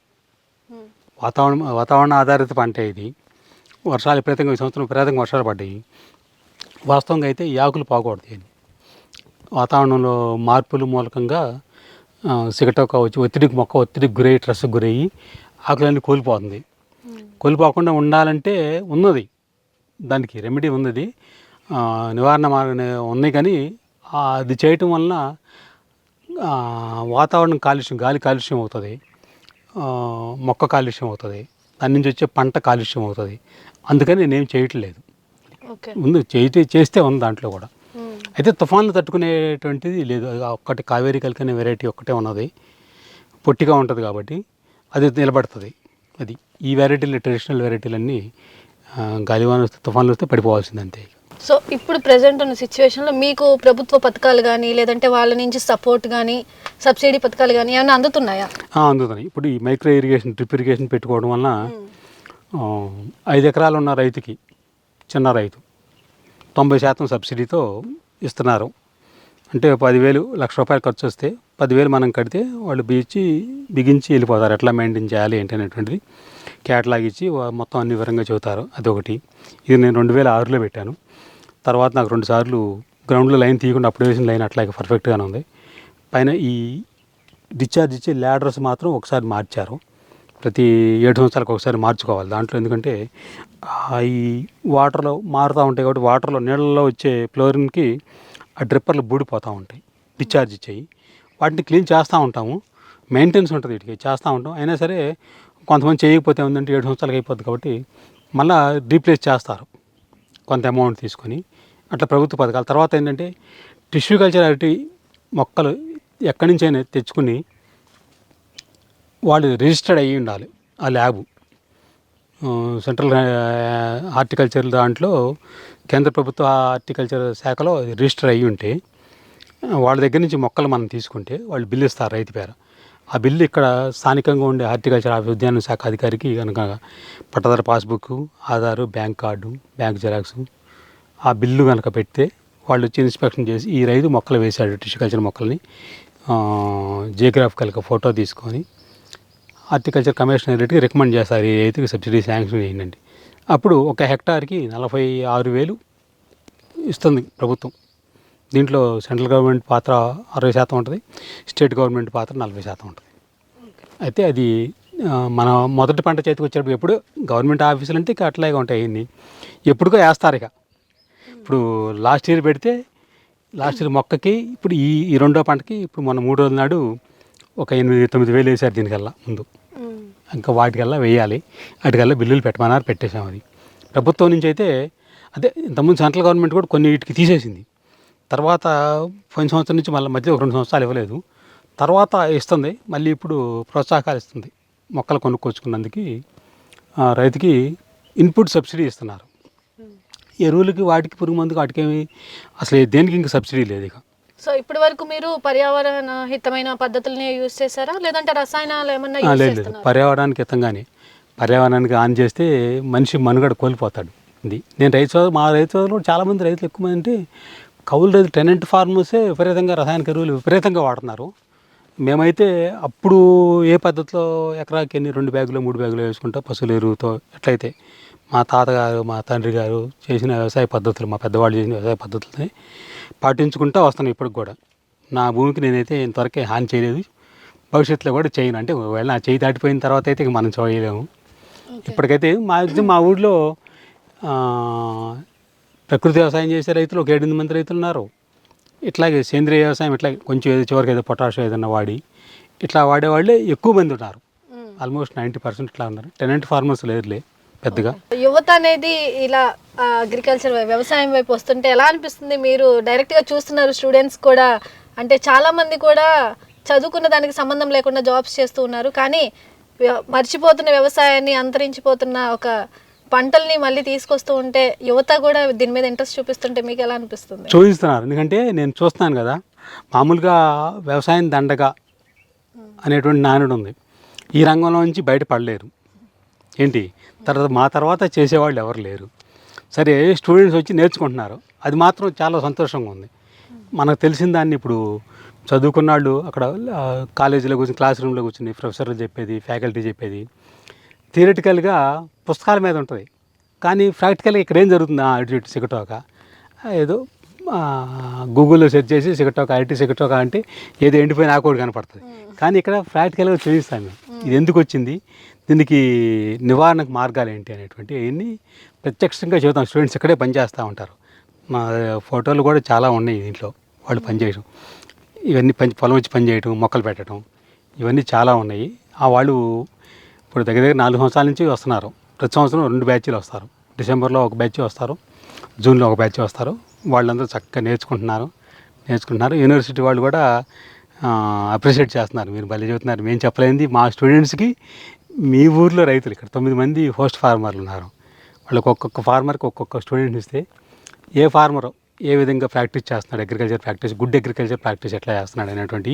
వాతావరణ ఆధారిత పంట ఇది. వర్షాలు విపరీతంగా ఈ సంవత్సరం విపరీతంగా వర్షాలు పడ్డాయి. వాస్తవంగా అయితే ఈ ఆకులు పోకూడదు. వాతావరణంలో మార్పుల మూలకంగా సిగటోక వచ్చి ఒత్తిడికి గురయ్యి స్ట్రెస్కి గురయ్యి ఆకులన్నీ కోల్పోతుంది. కోల్పోకుండా ఉండాలంటే ఉన్నది, దానికి రెమెడీ ఉన్నది, నివారణ ఉన్నాయి. కానీ అది చేయటం వలన వాతావరణం కాలుష్యం, గాలి కాలుష్యం అవుతుంది, మొక్క కాలుష్యం అవుతుంది, దాని నుంచి వచ్చే పంట కాలుష్యం అవుతుంది. అందుకని నేనేం చేయట్లేదు. ఉంది చేస్తే ఉంది దాంట్లో కూడా. అయితే తుఫాన్లు తట్టుకునేటువంటిది లేదు. ఒక్కటి కావేరీ కలికి అనే వెరైటీ ఒక్కటే ఉన్నది, పొట్టిగా ఉంటుంది కాబట్టి అది నిలబడుతుంది. అది ఈ వెరైటీలు ట్రెడిషనల్ వెరైటీలన్నీ గాలివాన వస్తే తుఫాన్లు వస్తే పడిపోవాల్సింది అంతే. సో ఇప్పుడు ప్రజెంట్ ఉన్న సిచ్యువేషన్లో మీకు ప్రభుత్వ పథకాలు కానీ లేదంటే వాళ్ళ నుంచి సపోర్ట్ కానీ సబ్సిడీ పథకాలు కానీ ఏమైనా అందుతున్నాయా? అందుతున్నాయి. ఇప్పుడు ఈ మైక్రో ఇరిగేషన్, డ్రిప్ ఇరిగేషన్ పెట్టుకోవడం వలన 5 ఎకరాలు ఉన్న రైతుకి, చిన్న రైతు 90% సబ్సిడీతో ఇస్తున్నారు. అంటే 10,000 ₹1,00,000 ఖర్చు వస్తే 10,000 మనం కడితే వాళ్ళు బిగించి వెళ్ళిపోతారు. ఎట్లా మెయింటైన్ చేయాలి ఏంటి అనేటువంటిది క్యాటలాగ్ ఇచ్చి మొత్తం అన్ని వివరంగా చెబుతారు. అదొకటి. ఇది నేను 2006లో పెట్టాను. తర్వాత నాకు 2 సార్లు గ్రౌండ్లో లైన్ తీయకుండా అప్పుడు వేసిన లైన్ అట్లాగే పర్ఫెక్ట్గానే ఉంది. పైన ఈ డిశ్చార్జ్ ఇచ్చి ల్యాడర్స్ మాత్రం ఒకసారి మార్చారు. ప్రతి 7 సంవత్సరాలకు ఒకసారి మార్చుకోవాలి దాంట్లో. ఎందుకంటే ఈ వాటర్లో మారుతూ ఉంటాయి కాబట్టి వాటర్లో నీళ్ళలో వచ్చే ఫ్లోరిన్కి ఆ డ్రిప్పర్లు బూడిపోతూ ఉంటాయి డిశ్చార్జ్ ఇచ్చేయి. వాటిని క్లీన్ చేస్తూ ఉంటాము, మెయింటెనెన్స్ ఉంటుంది వీటికి చేస్తూ ఉంటాం. అయినా సరే కొంతమంది చేయకపోతే ఉందంటే 7 సంవత్సరాలకు అయిపోద్ది కాబట్టి మళ్ళీ రీప్లేస్ చేస్తారు కొంత అమౌంట్ తీసుకొని. అట్లా ప్రభుత్వ పథకాలు. తర్వాత ఏంటంటే టిష్యూ కల్చర్ అరటి మొక్కలు ఎక్కడి నుంచి అయినా తెచ్చుకుని వాళ్ళు రిజిస్టర్డ్ అయ్యి ఉండాలి. ఆ ల్యాబు సెంట్రల్ హార్టికల్చర్ దాంట్లో కేంద్ర ప్రభుత్వ హార్టికల్చర్ శాఖలో రిజిస్టర్ అయ్యి ఉంటే వాళ్ళ దగ్గర నుంచి మొక్కలు మనం తీసుకుంటే వాళ్ళు బిల్లు ఇస్తారు రైతు పేర. ఆ బిల్లు ఇక్కడ స్థానికంగా ఉండే హార్టికల్చర్ ఆఫీస్ ఉద్యాన శాఖ అధికారికి కనుక pattadar passbook, Aadhaar, bank card, bank xerox ఆ బిల్లు కనుక పెడితే వాళ్ళు వచ్చి ఇన్స్పెక్షన్ చేసి ఈ రైతు మొక్కలు వేశాడు టిష్యూ కల్చర్ మొక్కల్ని జియోగ్రాఫికల్గా ఫోటో తీసుకొని హార్టికల్చర్ కమిషనరేట్కి రికమెండ్ చేస్తారు ఈ రైతుకి సబ్సిడీ శాంక్షన్ చేయండి. అప్పుడు 1 హెక్టార్కి 46,000 ఇస్తుంది ప్రభుత్వం. దీంట్లో సెంట్రల్ గవర్నమెంట్ పాత్ర 60% ఉంటుంది, స్టేట్ గవర్నమెంట్ పాత్ర 40% ఉంటుంది. అయితే అది మన మొదటి పంట చేతికి వచ్చేటప్పుడు ఎప్పుడు గవర్నమెంట్ ఆఫీసులు అంటే ఇక అట్లాగే ఉంటాయి. అన్నీ ఎప్పుడుకో వేస్తారు. ఇక ఇప్పుడు లాస్ట్ ఇయర్ పెడితే లాస్ట్ ఇయర్ మొక్కకి ఇప్పుడు ఈ రెండో పంటకి ఇప్పుడు మొన్న 3 రోజుల నాడు ఒక 8-9 వేలు వేసారు దీనికల్లా ముందు. ఇంకా వాటికల్లా వేయాలి. వాటికల్లా బిల్లులు పెట్టమన్నారు, పెట్టేశాం. అది ప్రభుత్వం నుంచి అయితే అదే ఇంతకుముందు సెంట్రల్ గవర్నమెంట్ కూడా కొన్ని వీటికి తీసేసింది. తర్వాత పోయిన సంవత్సరం నుంచి మళ్ళీ మధ్య 2 సంవత్సరాలు ఇవ్వలేదు. తర్వాత ఇస్తుంది మళ్ళీ. ఇప్పుడు ప్రోత్సాహకాలు ఇస్తుంది మొక్కలు కొనుక్కొచ్చుకున్నందుకు. రైతుకి ఇన్పుట్ సబ్సిడీ ఇస్తున్నారు. ఎరువులకి వాటికి పురుగు మందుకు వాటికేమి అసలు దేనికి ఇంకా సబ్సిడీ లేదు. ఇక సో ఇప్పటి వరకు మీరు పర్యావరణ హితమైన పద్ధతుల్ని యూజ్ చేశారా లేదంటే రసాయనాలు ఏమన్నా యూజ్ లేదు చేస్తున్నారా? పర్యావరణానికి హితంగానే. పర్యావరణానికి ఆన్ చేస్తే మనిషి మనుగడ కోల్పోతాడు. ఇది నేను మా రైతు సోదరులు కూడా చాలామంది రైతులు ఎక్కువ మంది అంటే కౌలు రైతు టెనెంట్ ఫార్మర్సే విపరీతంగా రసాయనిక ఎరువులు విపరీతంగా వాడుతున్నారు. మేమైతే అప్పుడు ఏ పద్ధతిలో ఎకరాకి 2 బ్యాగులు 3 బ్యాగులు వేసుకుంటా పశువుల ఎరువుతో ఎట్లయితే మా తాతగారు మా తండ్రి గారు చేసిన వ్యవసాయ పద్ధతులు, మా పెద్దవాళ్ళు చేసిన వ్యవసాయ పద్ధతులని పాటించుకుంటూ వస్తున్నాను ఇప్పటికి కూడా. నా భూమికి నేనైతే ఇంతవరకే హాని చేయలేదు, భవిష్యత్తులో కూడా చేయను. అంటే ఒకవేళ నా చేయి దాటిపోయిన తర్వాత అయితే ఇక మనం చేయలేము. ఇప్పటికైతే మా ఊళ్ళో ప్రకృతి వ్యవసాయం చేసే రైతులు ఒక 7-8 మంది రైతులు ఉన్నారు. ఇట్లాగే సేంద్రియ వ్యవసాయం ఇట్లా కొంచెం చివరికి ఏదో పొటాష్ ఏదన్నా వాడి ఇట్లా వాడేవాళ్ళే ఎక్కువ మంది ఉన్నారు. ఆల్మోస్ట్ 90% ఇట్లా ఉన్నారు. టెనెంట్ ఫార్మర్స్ లేరులే పెద్దగా. యువత అనేది ఇలా అగ్రికల్చర్ వ్యవసాయం వైపు వస్తుంటే ఎలా అనిపిస్తుంది? మీరు డైరెక్ట్గా చూస్తున్నారు, స్టూడెంట్స్ కూడా అంటే చాలామంది కూడా చదువుకున్న దానికి సంబంధం లేకుండా జాబ్స్ చేస్తూ ఉన్నారు. కానీ మర్చిపోతున్న వ్యవసాయాన్ని, అంతరించిపోతున్న ఒక పంటల్ని మళ్ళీ తీసుకొస్తూ ఉంటే యువత కూడా దీని మీద ఇంట్రెస్ట్ చూపిస్తుంటే మీకు ఎలా అనిపిస్తుంది? చూపిస్తున్నారు. ఎందుకంటే నేను చూస్తున్నాను కదా, మామూలుగా వ్యవసాయం దండగా అనేటువంటి నానుడు ఉంది. ఈ రంగంలో నుంచి బయటపడలేరు ఏంటి. మా తర్వాత చేసేవాళ్ళు ఎవరు లేరు. సరే స్టూడెంట్స్ వచ్చి నేర్చుకుంటున్నారు, అది మాత్రం చాలా సంతోషంగా ఉంది. మనకు తెలిసిన దాన్ని ఇప్పుడు చదువుకున్న వాళ్ళు అక్కడ కాలేజీలో కూర్చొని క్లాస్ రూమ్లో కూర్చుని ప్రొఫెసర్లు చెప్పేది, ఫ్యాకల్టీ చెప్పేది థియరిటికల్గా పుస్తకాల మీద ఉంటుంది. కానీ ప్రాక్టికల్గా ఇక్కడ ఏం జరుగుతుందా అటు సిగటోక ఏదో గూగుల్లో సెర్చ్ చేసి సిగటోక ఐటీ సిగటోక అంటే ఏదో ఎండిపోయిన ఆకోడు కనపడుతుంది. కానీ ఇక్కడ ప్రాక్టికల్గా చూపిస్తాం మేము ఇది ఎందుకు వచ్చింది, దీనికి నివారణకు మార్గాలు ఏంటి అనేటువంటి అవన్నీ ప్రత్యక్షంగా చెబుతాం. స్టూడెంట్స్ ఇక్కడే పనిచేస్తూ ఉంటారు. మా ఫోటోలు కూడా చాలా ఉన్నాయి దీంట్లో వాళ్ళు పనిచేయడం. ఇవన్నీ పొలం వచ్చి పనిచేయటం, మొక్కలు పెట్టడం ఇవన్నీ చాలా ఉన్నాయి. వాళ్ళు ఇప్పుడు దగ్గర 4 సంవత్సరాల నుంచి వస్తున్నారు. ప్రతి సంవత్సరం 2 బ్యాచ్లు వస్తారు. డిసెంబర్లో ఒక బ్యాచ్ వస్తారు, జూన్లో ఒక బ్యాచ్ వస్తారు. వాళ్ళందరూ చక్కగా నేర్చుకుంటున్నారు. యూనివర్సిటీ వాళ్ళు కూడా అప్రిషియేట్ చేస్తున్నారు. మీరు భలే చెబుతున్నారు, మేము చెప్పలేనిది మా స్టూడెంట్స్కి. మీ ఊర్లో రైతులు ఇక్కడ 9 మంది హోస్ట్ ఫార్మర్లు ఉన్నారు. వాళ్ళకి ఒక్కొక్క ఫార్మర్కి ఒక్కొక్క స్టూడెంట్ ఇస్తే ఏ ఫార్మర్ ఏ విధంగా ప్రాక్టీస్ చేస్తున్నాడు, agriculture practice, good agriculture practice ఎట్లా చేస్తున్నాడు అనేటువంటి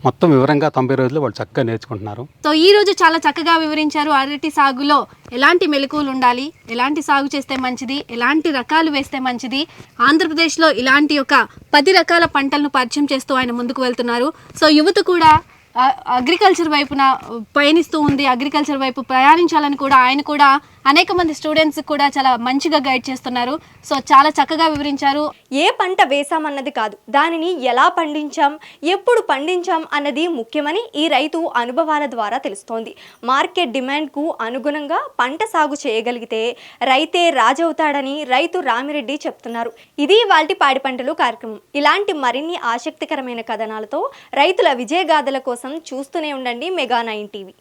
మొత్తం వివరంగా 90 రోజులు వాళ్ళు చక్కగా నేర్చుకుంటున్నారు. సో ఈ రోజు చాలా చక్కగా వివరించారు అరటి సాగులో ఎలాంటి మెలకువలు ఉండాలి, ఎలాంటి సాగు చేస్తే మంచిది, ఎలాంటి రకాలు వేస్తే మంచిది. ఆంధ్రప్రదేశ్లో ఇలాంటి ఒక 10 రకాల పంటలను పరిచయం చేస్తూ ఆయన ముందుకు వెళ్తున్నారు. సో యువత కూడా అగ్రికల్చర్ వైపున పయనిస్తూ ఉంది, అగ్రికల్చర్ వైపు ప్రయాణించాలని కూడా ఆయన కూడా అనేక మంది స్టూడెంట్స్ కూడా చాలా మంచిగా గైడ్ చేస్తున్నారు. సో చాలా చక్కగా వివరించారు. ఏ పంట వేసామన్నది కాదు, దానిని ఎలా పండించాం, ఎప్పుడు పండించాం అన్నది ముఖ్యమని ఈ రైతు అనుభవాల ద్వారా తెలుస్తోంది. మార్కెట్ డిమాండ్కు అనుగుణంగా పంట సాగు చేయగలిగితే రైతే రాజవుతాడని రైతు రామిరెడ్డి చెప్తున్నారు. ఇది వాల్టి పాడి పంటలు కార్యక్రమం. ఇలాంటి మరిన్ని ఆసక్తికరమైన కథనాలతో రైతుల విజయగాథల కోసం చూస్తూనే ఉండండి మెగా 9 టీవీ.